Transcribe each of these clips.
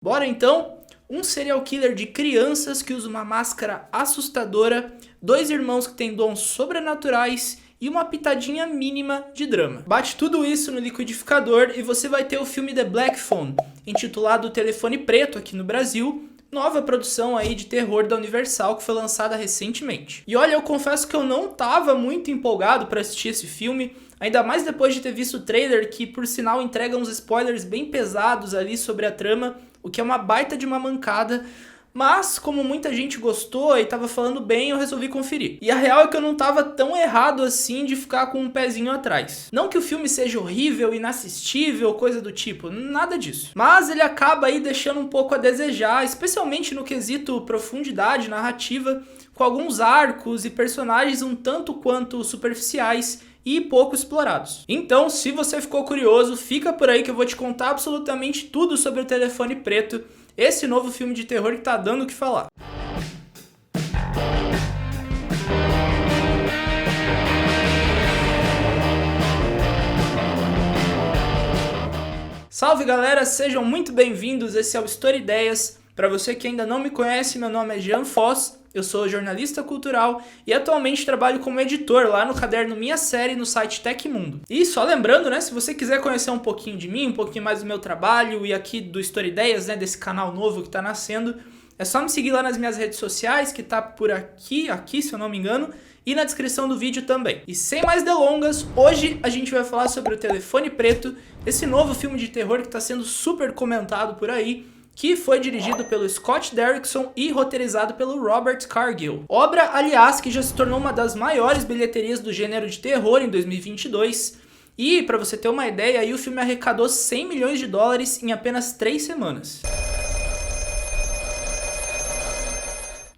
Bora então? Um serial killer de crianças que usa uma máscara assustadora, dois irmãos que têm dons sobrenaturais e uma pitadinha mínima de drama. Bate tudo isso no liquidificador e você vai ter o filme The Black Phone, intitulado O Telefone Preto aqui no Brasil, nova produção aí de terror da Universal que foi lançada recentemente. E olha, eu confesso que eu não tava muito empolgado para assistir esse filme, ainda mais depois de ter visto o trailer que por sinal entrega uns spoilers bem pesados ali sobre a trama, o que é uma baita de uma mancada, mas como muita gente gostou e tava falando bem, eu resolvi conferir. E a real é que eu não tava tão errado assim de ficar com um pezinho atrás. Não que o filme seja horrível, inassistível, coisa do tipo, nada disso. Mas ele acaba aí deixando um pouco a desejar, especialmente no quesito profundidade narrativa, com alguns arcos e personagens um tanto quanto superficiais e pouco explorados. Então, se você ficou curioso, fica por aí que eu vou te contar absolutamente tudo sobre O Telefone Preto, esse novo filme de terror que tá dando o que falar. Salve galera, sejam muito bem-vindos, esse é o Story Ideias. Para você que ainda não me conhece, meu nome é Jean Foss, eu sou jornalista cultural e atualmente trabalho como editor lá no caderno Minha Série no site Tecmundo. E só lembrando, né, se você quiser conhecer um pouquinho de mim, um pouquinho mais do meu trabalho e aqui do Story Ideias, né, desse canal novo que tá nascendo, é só me seguir lá nas minhas redes sociais, que tá por aqui se eu não me engano, e na descrição do vídeo também. E sem mais delongas, hoje a gente vai falar sobre O Telefone Preto, esse novo filme de terror que tá sendo super comentado por aí, que foi dirigido pelo Scott Derrickson e roteirizado pelo Robert Cargill. Obra, aliás, que já se tornou uma das maiores bilheterias do gênero de terror em 2022. E, para você ter uma ideia, aí o filme arrecadou 100 milhões de dólares em apenas 3 semanas.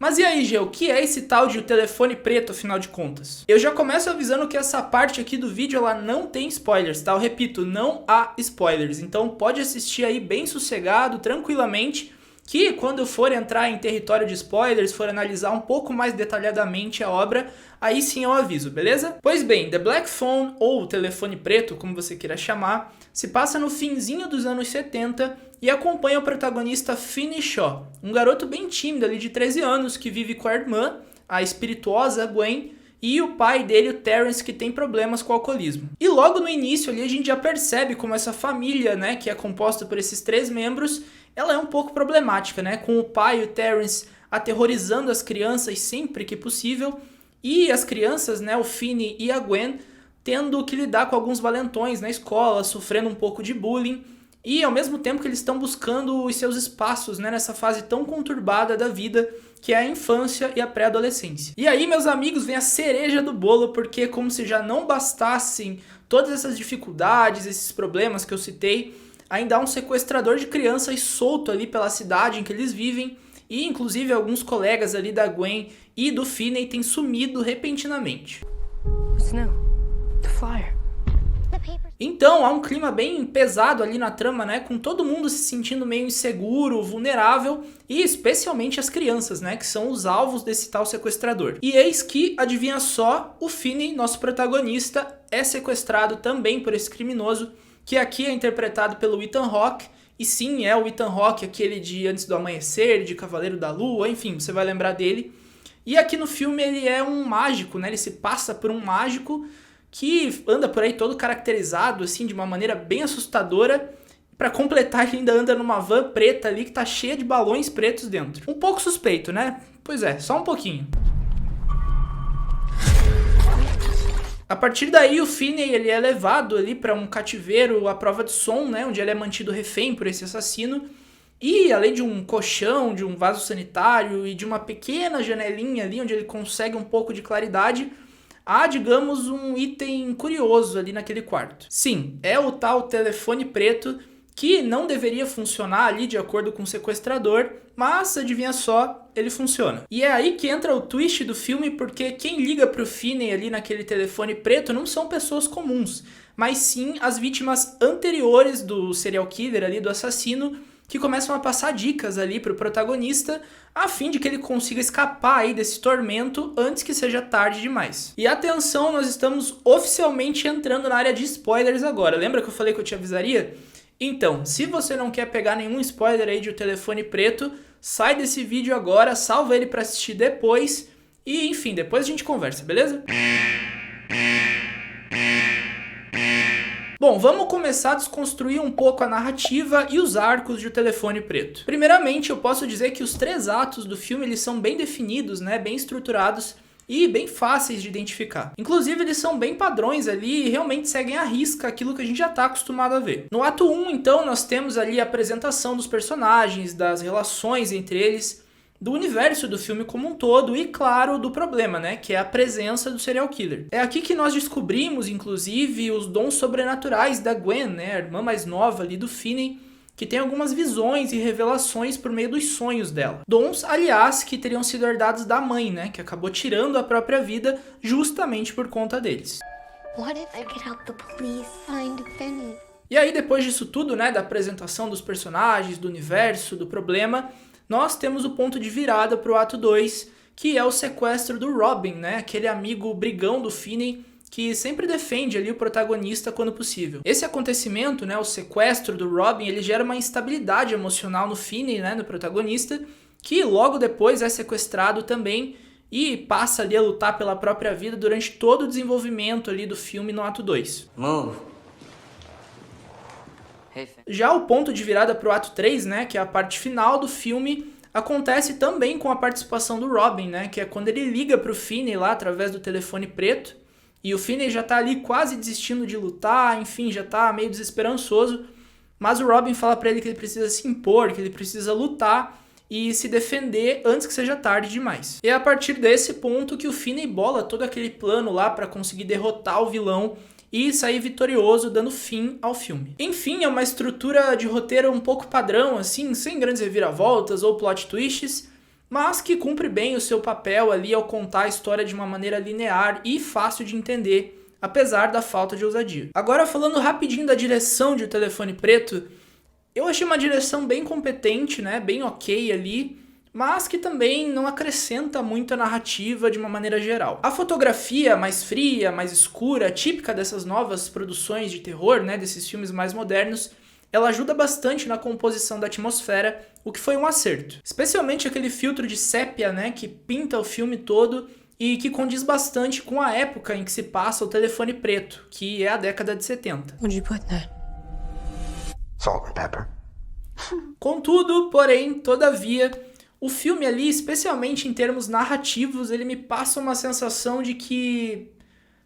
Mas e aí, Gê, o que é esse tal de O Telefone Preto, afinal de contas? Eu já começo avisando que essa parte aqui do vídeo ela não tem spoilers, tá? Eu repito, não há spoilers, então pode assistir aí bem sossegado, tranquilamente, que quando eu for entrar em território de spoilers, for analisar um pouco mais detalhadamente a obra, aí sim eu aviso, beleza? Pois bem, The Black Phone, ou O Telefone Preto, como você queira chamar, se passa no finzinho dos anos 70 e acompanha o protagonista Finney Shaw, um garoto bem tímido ali de 13 anos que vive com a irmã, a espirituosa Gwen, e o pai dele, o Terrence, que tem problemas com o alcoolismo. E logo no início ali a gente já percebe como essa família, né, que é composta por esses 3 membros, ela é um pouco problemática, né, com o pai, o Terrence, aterrorizando as crianças sempre que possível, e as crianças, né, o Finney e a Gwen, tendo que lidar com alguns valentões na escola, sofrendo um pouco de bullying, e ao mesmo tempo que eles estão buscando os seus espaços, né, nessa fase tão conturbada da vida que é a infância e a pré-adolescência. E aí, meus amigos, vem a cereja do bolo, porque como se já não bastassem todas essas dificuldades, esses problemas que eu citei, ainda há um sequestrador de crianças solto ali pela cidade em que eles vivem, e inclusive alguns colegas ali da Gwen e do Finney têm sumido repentinamente. What's new? The flyer. Então há um clima bem pesado ali na trama, né, com todo mundo se sentindo meio inseguro, vulnerável, e especialmente as crianças, né, que são os alvos desse tal sequestrador. E eis que, adivinha só, o Finney, nosso protagonista, é sequestrado também por esse criminoso, que aqui é interpretado pelo Ethan Hawke, e sim, é o Ethan Hawke, aquele de Antes do Amanhecer, de Cavaleiro da Lua, enfim, você vai lembrar dele. E aqui no filme ele é um mágico, né, ele se passa por um mágico que anda por aí todo caracterizado, assim, de uma maneira bem assustadora. Pra completar, ele ainda anda numa van preta ali que tá cheia de balões pretos dentro. Um pouco suspeito, né? Pois é, só um pouquinho. A partir daí, o Finney ele é levado ali para um cativeiro à prova de som, né? Onde ele é mantido refém por esse assassino. E além de um colchão, de um vaso sanitário e de uma pequena janelinha ali onde ele consegue um pouco de claridade, há, digamos, um item curioso ali naquele quarto. Sim, é o tal telefone preto que não deveria funcionar ali de acordo com o sequestrador, mas, adivinha só, ele funciona. E é aí que entra o twist do filme, porque quem liga pro Finney ali naquele telefone preto não são pessoas comuns, mas sim as vítimas anteriores do serial killer ali, do assassino, que começam a passar dicas ali pro protagonista, a fim de que ele consiga escapar aí desse tormento antes que seja tarde demais. E atenção, nós estamos oficialmente entrando na área de spoilers agora. Lembra que eu falei que eu te avisaria? Então, se você não quer pegar nenhum spoiler aí de O Telefone Preto, sai desse vídeo agora, salva ele pra assistir depois e, enfim, depois a gente conversa, beleza? Bom, vamos começar a desconstruir um pouco a narrativa e os arcos de O Telefone Preto. Primeiramente, eu posso dizer que os 3 atos do filme eles são bem definidos, né, bem estruturados e bem fáceis de identificar. Inclusive, eles são bem padrões ali e realmente seguem à risca aquilo que a gente já está acostumado a ver. No ato 1, então, nós temos ali a apresentação dos personagens, das relações entre eles, do universo do filme como um todo e, claro, do problema, né, que é a presença do serial killer. É aqui que nós descobrimos, inclusive, os dons sobrenaturais da Gwen, né, a irmã mais nova ali do Finney, que tem algumas visões e revelações por meio dos sonhos dela. Dons, aliás, que teriam sido herdados da mãe, né, que acabou tirando a própria vida justamente por conta deles. What if I could help the police find Finney? E aí, depois disso tudo, né, da apresentação dos personagens, do universo, do problema, nós temos o ponto de virada para o ato 2, que é o sequestro do Robin, né? Aquele amigo brigão do Finney que sempre defende ali o protagonista quando possível. Esse acontecimento, né, o sequestro do Robin, ele gera uma instabilidade emocional no Finney, né, no protagonista, que logo depois é sequestrado também e passa ali a lutar pela própria vida durante todo o desenvolvimento ali do filme no ato 2. Move. Já o ponto de virada para o ato 3, né, que é a parte final do filme, acontece também com a participação do Robin, né, que é quando ele liga para o Finney lá através do telefone preto, e o Finney já tá ali quase desistindo de lutar, enfim, já tá meio desesperançoso, mas o Robin fala para ele que ele precisa se impor, que ele precisa lutar e se defender antes que seja tarde demais. E é a partir desse ponto que o Finney bola todo aquele plano lá para conseguir derrotar o vilão e sair vitorioso, dando fim ao filme. Enfim, é uma estrutura de roteiro um pouco padrão, assim, sem grandes reviravoltas ou plot twists, mas que cumpre bem o seu papel ali ao contar a história de uma maneira linear e fácil de entender, apesar da falta de ousadia. Agora, falando rapidinho da direção de O Telefone Preto, eu achei uma direção bem competente, né, bem ok ali, mas que também não acrescenta muito a narrativa de uma maneira geral. A fotografia mais fria, mais escura, típica dessas novas produções de terror, né, desses filmes mais modernos, ela ajuda bastante na composição da atmosfera, o que foi um acerto. Especialmente aquele filtro de sépia, né, que pinta o filme todo e que condiz bastante com a época em que se passa O Telefone Preto, que é a década de 70. What'd you put in that? Salt and pepper. Contudo, porém, todavia, o filme ali, especialmente em termos narrativos, ele me passa uma sensação de que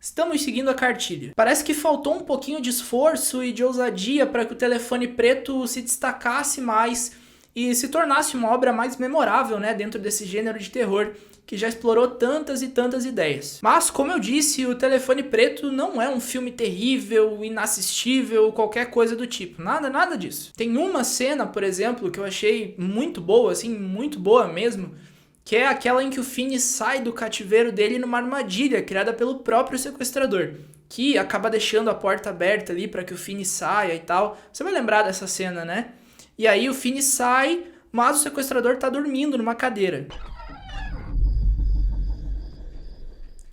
estamos seguindo a cartilha. Parece que faltou um pouquinho de esforço e de ousadia para que O Telefone Preto se destacasse mais e se tornasse uma obra mais memorável, né, dentro desse gênero de terror que já explorou tantas e tantas ideias. Mas, como eu disse, O Telefone Preto não é um filme terrível, inassistível, qualquer coisa do tipo. Nada disso. Tem uma cena, por exemplo, que eu achei muito boa, assim, muito boa mesmo, que é aquela em que o Finney sai do cativeiro dele numa armadilha criada pelo próprio sequestrador, que acaba deixando a porta aberta ali para que o Finney saia e tal. Você vai lembrar dessa cena, né? E aí o Finney sai, mas o sequestrador tá dormindo numa cadeira.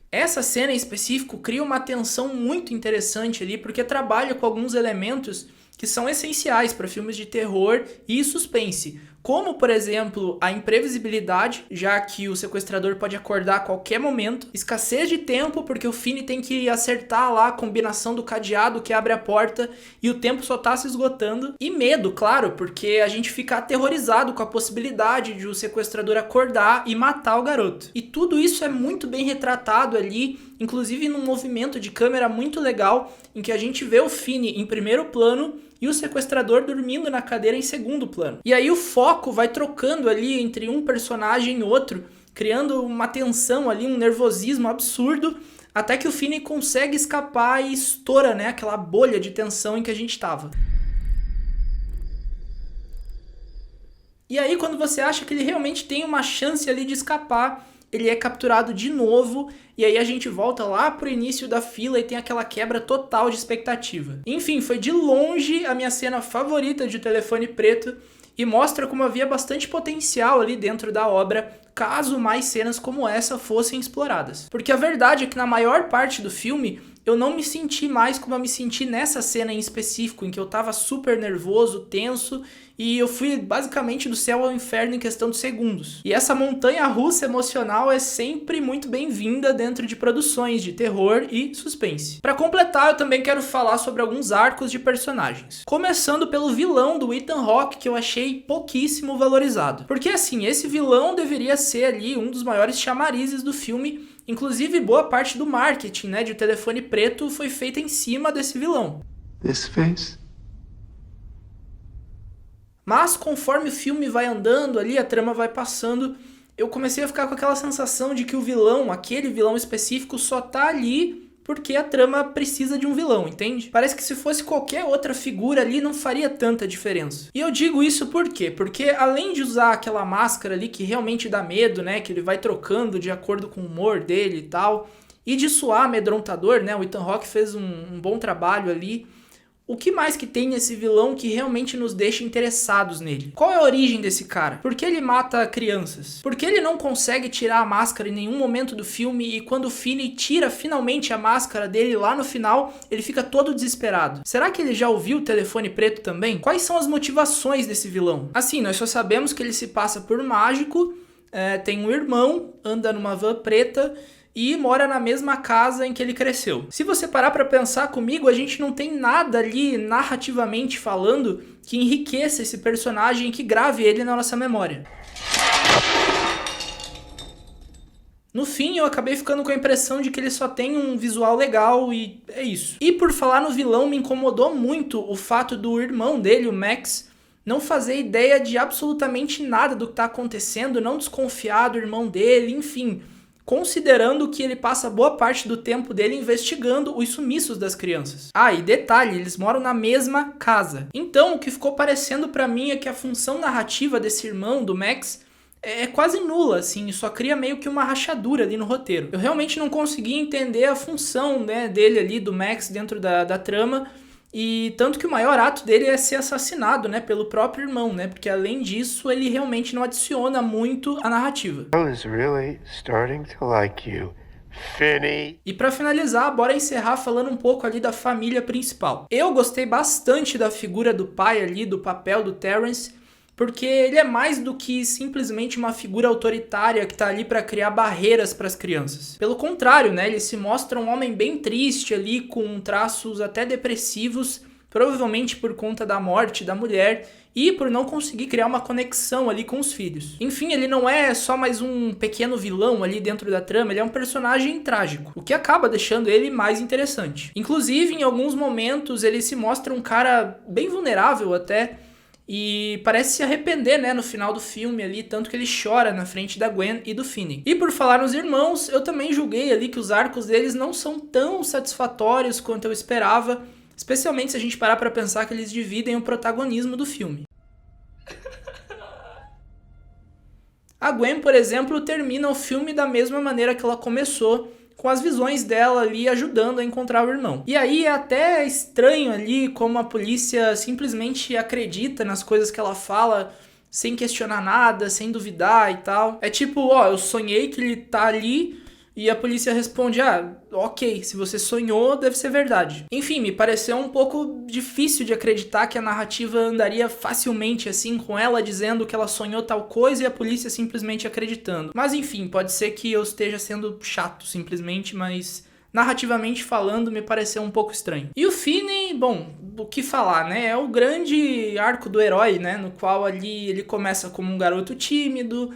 Essa cena em específico cria uma tensão muito interessante ali, porque trabalha com alguns elementos que são essenciais para filmes de terror e suspense, como, por exemplo, a imprevisibilidade, já que o sequestrador pode acordar a qualquer momento, escassez de tempo, porque o Finney tem que acertar lá a combinação do cadeado que abre a porta e o tempo só tá se esgotando, e medo, claro, porque a gente fica aterrorizado com a possibilidade de o sequestrador acordar e matar o garoto. E tudo isso é muito bem retratado ali, inclusive num movimento de câmera muito legal, em que a gente vê o Finney em primeiro plano e o sequestrador dormindo na cadeira em segundo plano. E aí o foco vai trocando ali entre um personagem e outro, criando uma tensão ali, um nervosismo absurdo, até que o Finney consegue escapar e estoura, né, aquela bolha de tensão em que a gente estava. E aí quando você acha que ele realmente tem uma chance ali de escapar, ele é capturado de novo, e aí a gente volta lá pro início da fila e tem aquela quebra total de expectativa. Enfim, foi de longe a minha cena favorita de O Telefone Preto, e mostra como havia bastante potencial ali dentro da obra, caso mais cenas como essa fossem exploradas. Porque a verdade é que na maior parte do filme, eu não me senti mais como eu me senti nessa cena em específico, em que eu tava super nervoso, tenso, e eu fui basicamente do céu ao inferno em questão de segundos. E essa montanha-russa emocional é sempre muito bem-vinda dentro de produções de terror e suspense. Para completar, eu também quero falar sobre alguns arcos de personagens. Começando pelo vilão do Ethan Hawke, que eu achei pouquíssimo valorizado. Porque assim, esse vilão deveria ser ali um dos maiores chamarizes do filme. Inclusive, boa parte do marketing, né, de O Telefone Preto foi feita em cima desse vilão. This face? Mas conforme o filme vai andando ali, a trama vai passando, eu comecei a ficar com aquela sensação de que o vilão, aquele vilão específico, só tá ali porque a trama precisa de um vilão, entende? Parece que se fosse qualquer outra figura ali não faria tanta diferença. E eu digo isso por quê? Porque além de usar aquela máscara ali que realmente dá medo, né, que ele vai trocando de acordo com o humor dele e tal, e de soar amedrontador, né, o Ethan Hawke fez um bom trabalho ali. O que mais que tem nesse vilão que realmente nos deixa interessados nele? Qual é a origem desse cara? Por que ele mata crianças? Por que ele não consegue tirar a máscara em nenhum momento do filme e quando o Finney tira finalmente a máscara dele lá no final, ele fica todo desesperado? Será que ele já ouviu O Telefone Preto também? Quais são as motivações desse vilão? Assim, nós só sabemos que ele se passa por mágico, tem um irmão, anda numa van preta e mora na mesma casa em que ele cresceu. Se você parar pra pensar comigo, a gente não tem nada ali narrativamente falando que enriqueça esse personagem e que grave ele na nossa memória. No fim, eu acabei ficando com a impressão de que ele só tem um visual legal e é isso. E por falar no vilão, me incomodou muito o fato do irmão dele, o Max, não fazer ideia de absolutamente nada do que tá acontecendo, não desconfiar do irmão dele, enfim, considerando que ele passa boa parte do tempo dele investigando os sumiços das crianças. Ah, e detalhe, eles moram na mesma casa. Então, o que ficou parecendo pra mim é que a função narrativa desse irmão, do Max, é quase nula, assim, só cria meio que uma rachadura ali no roteiro. Eu realmente não consegui entender a função, né, dele ali, do Max, dentro da trama, e tanto que o maior ato dele é ser assassinado, né, pelo próprio irmão, né, porque além disso ele realmente não adiciona muito à narrativa. I was really starting to like you, Finney. E pra finalizar, bora encerrar falando um pouco ali da família principal. Eu gostei bastante da figura do pai ali, do papel do Terrence, porque ele é mais do que simplesmente uma figura autoritária que tá ali pra criar barreiras pras crianças. Pelo contrário, né, ele se mostra um homem bem triste ali, com traços até depressivos, provavelmente por conta da morte da mulher e por não conseguir criar uma conexão ali com os filhos. Enfim, ele não é só mais um pequeno vilão ali dentro da trama, ele é um personagem trágico, o que acaba deixando ele mais interessante. Inclusive, em alguns momentos, ele se mostra um cara bem vulnerável até, e parece se arrepender, né, no final do filme ali, tanto que ele chora na frente da Gwen e do Finney. E por falar nos irmãos, eu também julguei ali que os arcos deles não são tão satisfatórios quanto eu esperava, especialmente se a gente parar pra pensar que eles dividem o protagonismo do filme. A Gwen, por exemplo, termina o filme da mesma maneira que ela começou, com as visões dela ali ajudando a encontrar o irmão. E aí é até estranho ali como a polícia simplesmente acredita nas coisas que ela fala, sem questionar nada, sem duvidar e tal. É tipo, ó, eu sonhei que ele tá ali, e a polícia responde, ah, ok, se você sonhou, deve ser verdade. Enfim, me pareceu um pouco difícil de acreditar que a narrativa andaria facilmente assim, com ela dizendo que ela sonhou tal coisa e a polícia simplesmente acreditando. Mas enfim, pode ser que eu esteja sendo chato simplesmente, mas narrativamente falando me pareceu um pouco estranho. E o Finney, bom, o que falar, né? É o grande arco do herói, né? No qual ali ele começa como um garoto tímido,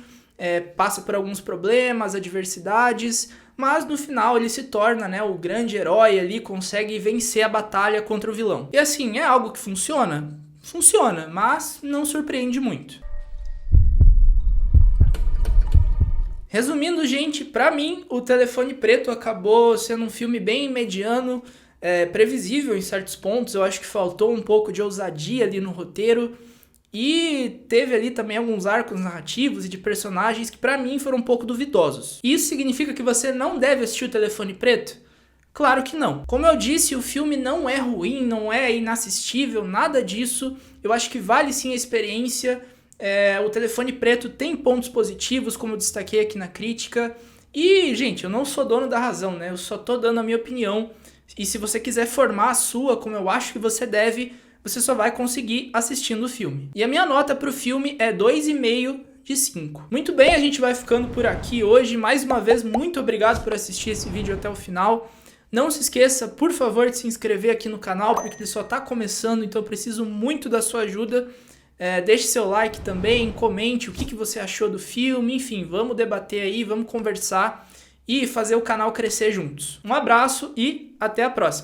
passa por alguns problemas, adversidades, mas no final ele se torna, né, o grande herói ali, consegue vencer a batalha contra o vilão. E assim, é algo que funciona? Funciona, mas não surpreende muito. Resumindo, gente, pra mim, O Telefone Preto acabou sendo um filme bem mediano, previsível em certos pontos. Eu acho que faltou um pouco de ousadia ali no roteiro. E teve ali também alguns arcos narrativos e de personagens que pra mim foram um pouco duvidosos. Isso significa que você não deve assistir O Telefone Preto? Claro que não. Como eu disse, o filme não é ruim, não é inassistível, nada disso. Eu acho que vale sim a experiência. O Telefone Preto tem pontos positivos, como eu destaquei aqui na crítica. E, gente, eu não sou dono da razão, né? Eu só tô dando a minha opinião. E se você quiser formar a sua, como eu acho que você deve, você só vai conseguir assistindo o filme. E a minha nota pro filme é 2,5 de 5. Muito bem, a gente vai ficando por aqui hoje. Mais uma vez, muito obrigado por assistir esse vídeo até o final. Não se esqueça, por favor, de se inscrever aqui no canal, porque ele só tá começando, então eu preciso muito da sua ajuda. Deixe seu like também, comente o que você achou do filme, enfim, vamos debater aí, vamos conversar e fazer o canal crescer juntos. Um abraço e até a próxima!